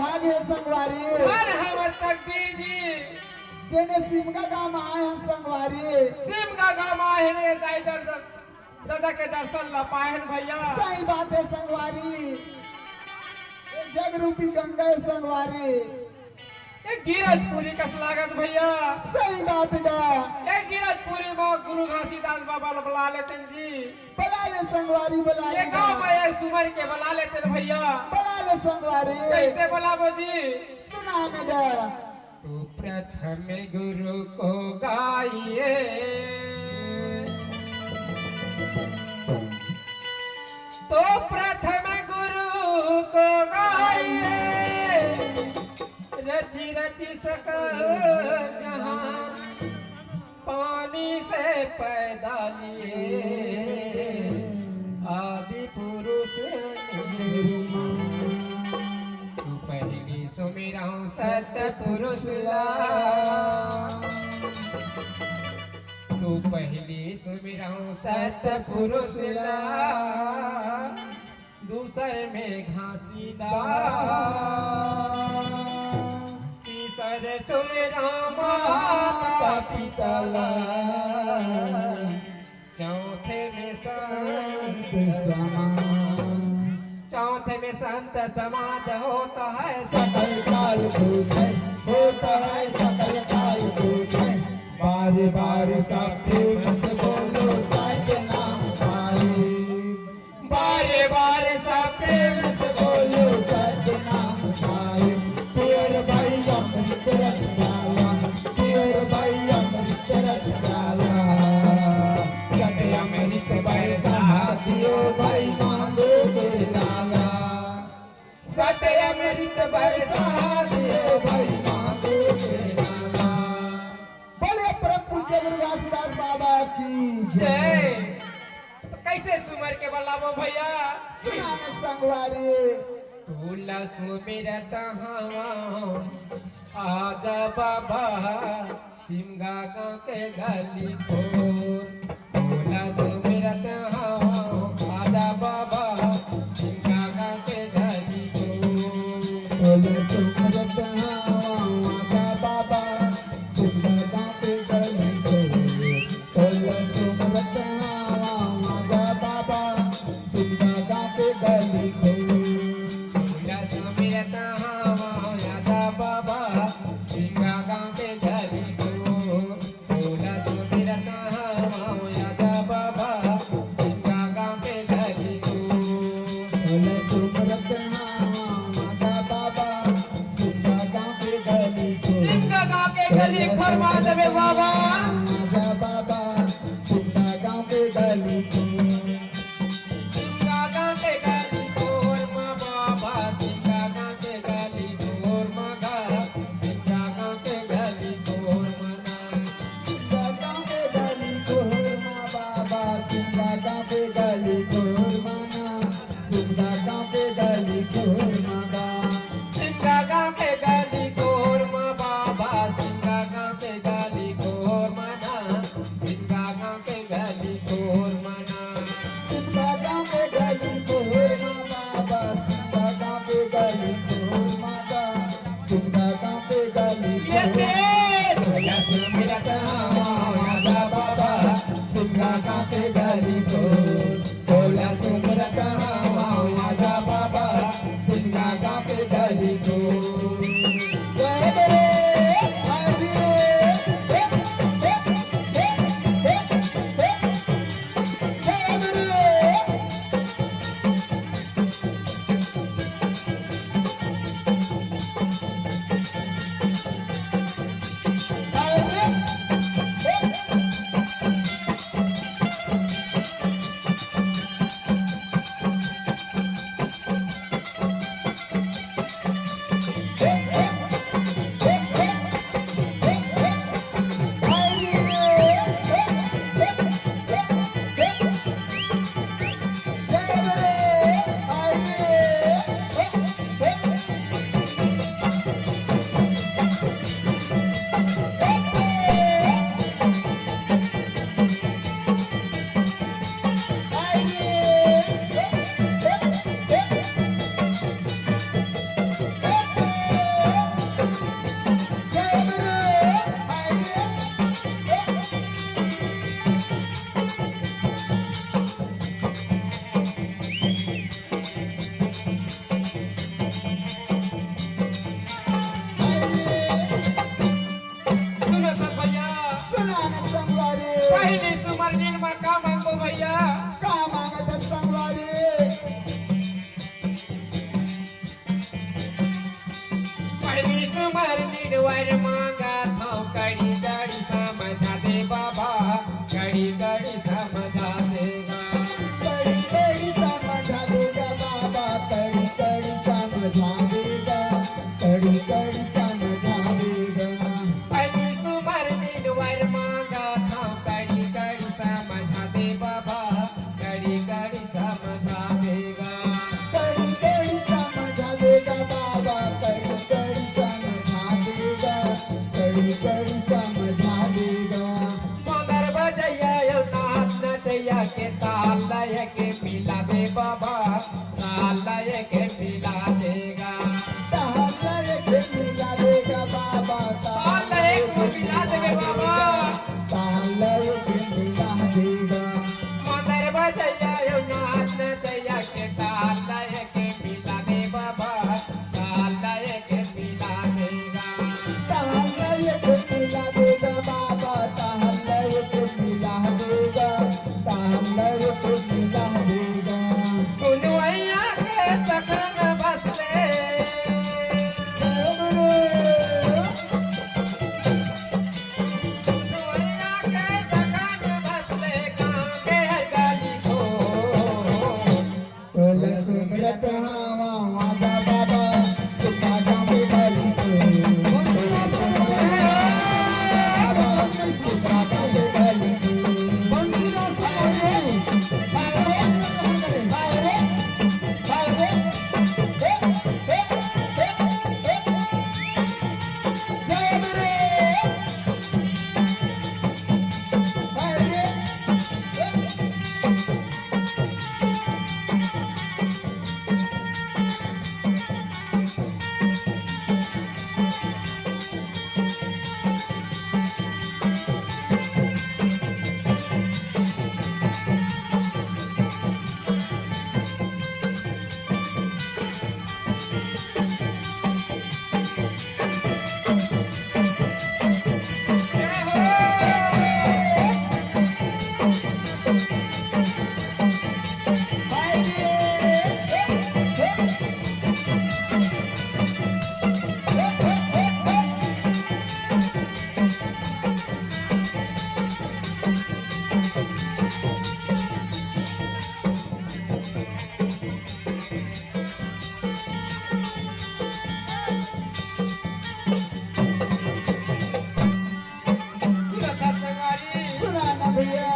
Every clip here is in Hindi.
भाग्य संगवारी हर हमर तकदीर जी जेने सिमगा गांव में आए हैं संगवारी सिमगा गांव आए ने दादा के दर्शन ला पाए भैया। सही बात है संगवारी जग रूपी गंगा है संगवारी गिरजपुरी कस लागत भैया। सही बात है गिरजपुरी में गुरु घासीदास बाबा बुला लेते जी। बुला ले संगवारी बुला ले गाँव में सुमर के बुला लेते भैया। बुला ले संगवारी कैसे बुलाबो जी सुना नगा तू प्रथम गुरु को गाइए तो प्रथम गुरु को गाइए रची रची सकल जहां पानी से पैदा लिए आदि पुरुष तू पहली सुमिरहु सतपुरुष ला तू पहली सुमिरहु सतपुरुष ला दूसरे में घासीदास तीसरे सुमिरहु माता पिता ला चौथे में संत चौथे में संत समाज होता है सकल काल है होता है सकल काल है बार बार सब प्रेम से बोलो साचे नाम साहिब बारे बारे सब प्रेम से बोलो साचे नाम साहिब तेरे भाई अमृत रस डाला तेरे भाई अमृत रस डाला सके अमृत बरसा दियो भाई मांगो के लाला सके अमृत बरसा दियो भाई मांगो के लाला बोले परम पूज्य गुरु घासीदास बाबा की जय। तो कैसे सुमर के बुलावो भैया सुनाने संगवारी तूला सुमिरत हवा आजा बाबा सिमगा गाँव के गली फोर तूला सुमिरत हवा आजा बाबा सिमगा गाँव के गली फोर बोले सुमरत आजा बाबा सिमगा गाँव के गली फोर बोले सुमरत आजा बाबा सिमगा गाँव के गली फोर सुमिरत हवा आजा बाबा सिमगा गाँव के गली फोर तूला सुमिरत हवा आजा बाबा सिमगा गाँव के गली फोर बोले सुमरत आजा बाबा सिमगा गाँव के गली फोर सिमगा गाँव के गली खोर मार देवे बाबा आजा बाबा सिमगा गाँव के गली फोर सिमगा गाँव के गली खोर माँ बाबा सिमगा गाँव के गली खोर माँ गा सिमगा गाँव के गली खोर मना सिमगा गाँव के गली खोर माँ बाबा सिमगा गाँव के गली खोर माना सिमगा गाँव के गली खोर मागा सिमगा गाँव के गली खोर माँ बाबा सिमगा गाँव के गली खोर मना सिमगा गाँव के गली खोर मना सिमगा गाँव के गली खोर माँ बाबा सिमगा गाँव के गली खोर मागा सिमगा गाँव के गली ये खोर तेज बोला सुमिरत आजा बाबा सिमगा गाँव के गली खोर बोला सुमिरत आजा था कड़ी कड़ी समझा दे बाबा कड़ी कड़ी समझा देगा कड़ी कड़ी समझा देगा बाबा कड़ी कड़ी समझा देगा कड़ी कड़ी समझा देगा अभी सुमर दिन वर मांगा था कड़ी कड़ी समझा दे बाबा कड़ी कड़ी समझा देगा कड़ी कड़ी समझा देगा बाबा कड़ी कड़ी समझा देगा कड़ी कड़ी समझा देगा मगर बजैया यो नाच नचैया के ताल लय के मिला दे बाबा ताल लय के मिला देगा ताल के मिला देगा बाबा ताल लय को मिला देवे बाबा ताल के मिला देगा मगर बजैया यो नाच नचैया के ताल लय के मिला दे बाबा ताल लय के मिला देगा ताल के मिला देगा बाबा ताल के मिला देगा ताल के मिला देगा सुनवैया के सखन बसले सुमरत हवा माता बाबा सुखा जामे बलि को बाबा सुखा जामे बलि बंसीरा सारे बारे बारे बारे जय मेरे सुनाना भैया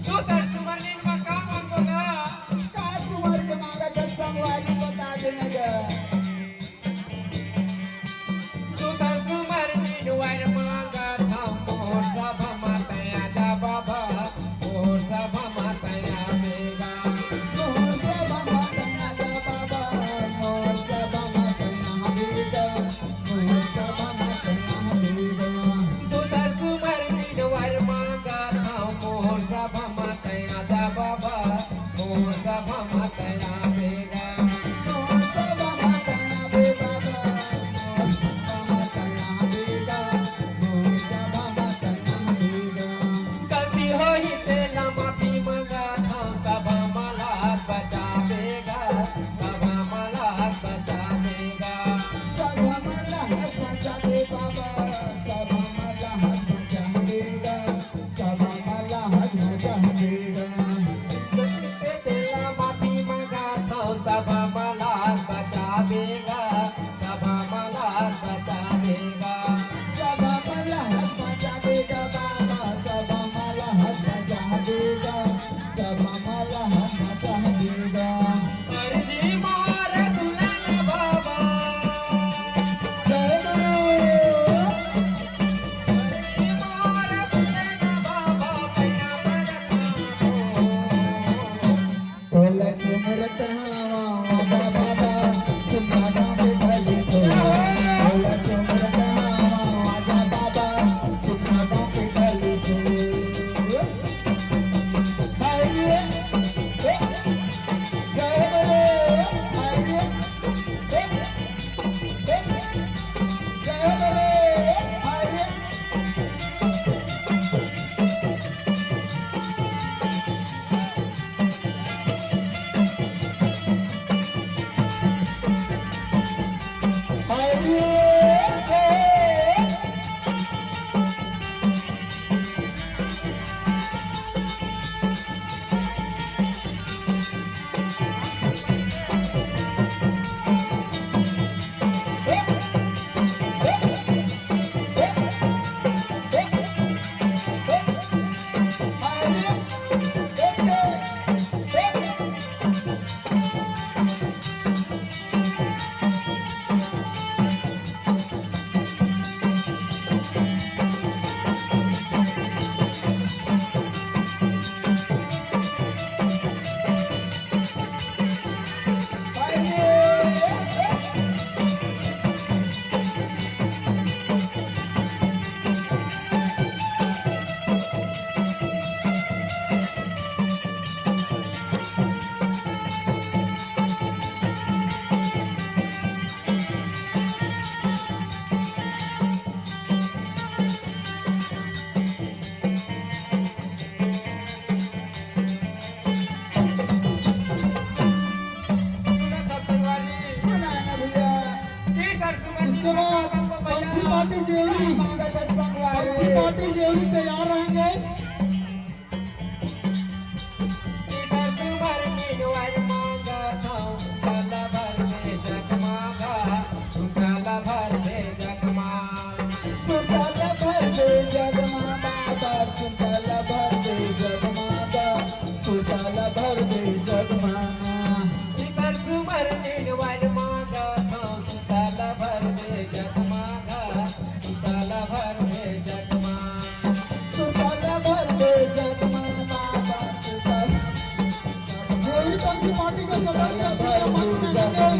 का तुम्हारे दिमाग का संगवारी बता देना गा मोर सभा मातया गा बाबा मोर सभा मातया देगा मोर सभा मातया देगा मोर सभा मातया देगा मोर सभा मातया देगा मोर सभा मातया देगा गलती होई तेला माफी मंगा था सभा मला बचा देगा सभा मला बचा देगा सभा मला हाथ बचा दे बाबा सभा मला हाथ बचा देगा सभा मला हाथ बचा देगा तेला माफी मंगा था सभा मला बचा देगा सभा मला बचा देगा सभा मला हाथ बचा देगा बाबा सभा मला हाथ बचा देगा सभा मला हाथ बचा देगा अर्जी मार दुल्हन बाबा जय गुरु अर्जी मार दुल्हन बाबा पैया बरखा बोल सुमरत हवा माता बाबा सुखा जामे बलि को बोल सुमरत हवा माता बाबा सुखा जामे बलि को हाय जय गुरु हाय जय गुरु हाय इसके बाद पंथी पार्टी जेवरी पार्टी जेवरी तैयार रहेंगे। सुतल भर दे जगमाता सुतल भर दे जगमाता सुतल भर दे जगमाता सुतल भर दे जगमाता सुतल जेवरी पंथी पार्टी के सदस्य भर अपने दे मंच में आएंगे।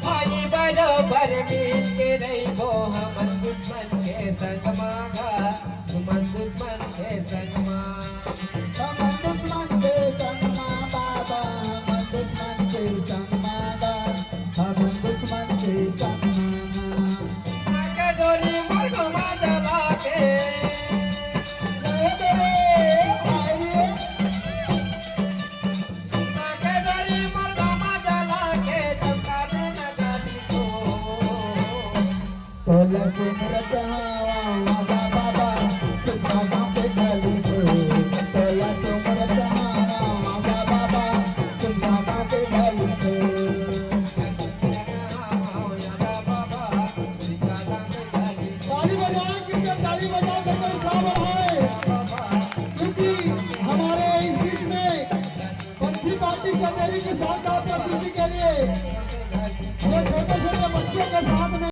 जगमाता बराबर मिल के रहो हम दुश्मन के संग मांगा तुम दुश्मन के संग मां हम दुश्मन के संग मां बाबा हम दुश्मन के संग मांगा हम दुश्मन के संग मांगा के डोरी मरगमा जला के जय तेरे आइए के डोरी मरगमा जला के चमका न गली को तोला सुमरत हवा माता बाबा सुखा पे गली को तोला सुमरत हवा माता बाबा सुखा पे गली को ताली बजाएं, कृपया ताली बजा कर उत्साह बढ़ाएं, क्योंकि हमारे इस बीच में पंथी पार्टी चंदेरी के साथ साथ प्रस्तुति के लिए ये छोटे छोटे बच्चों के साथ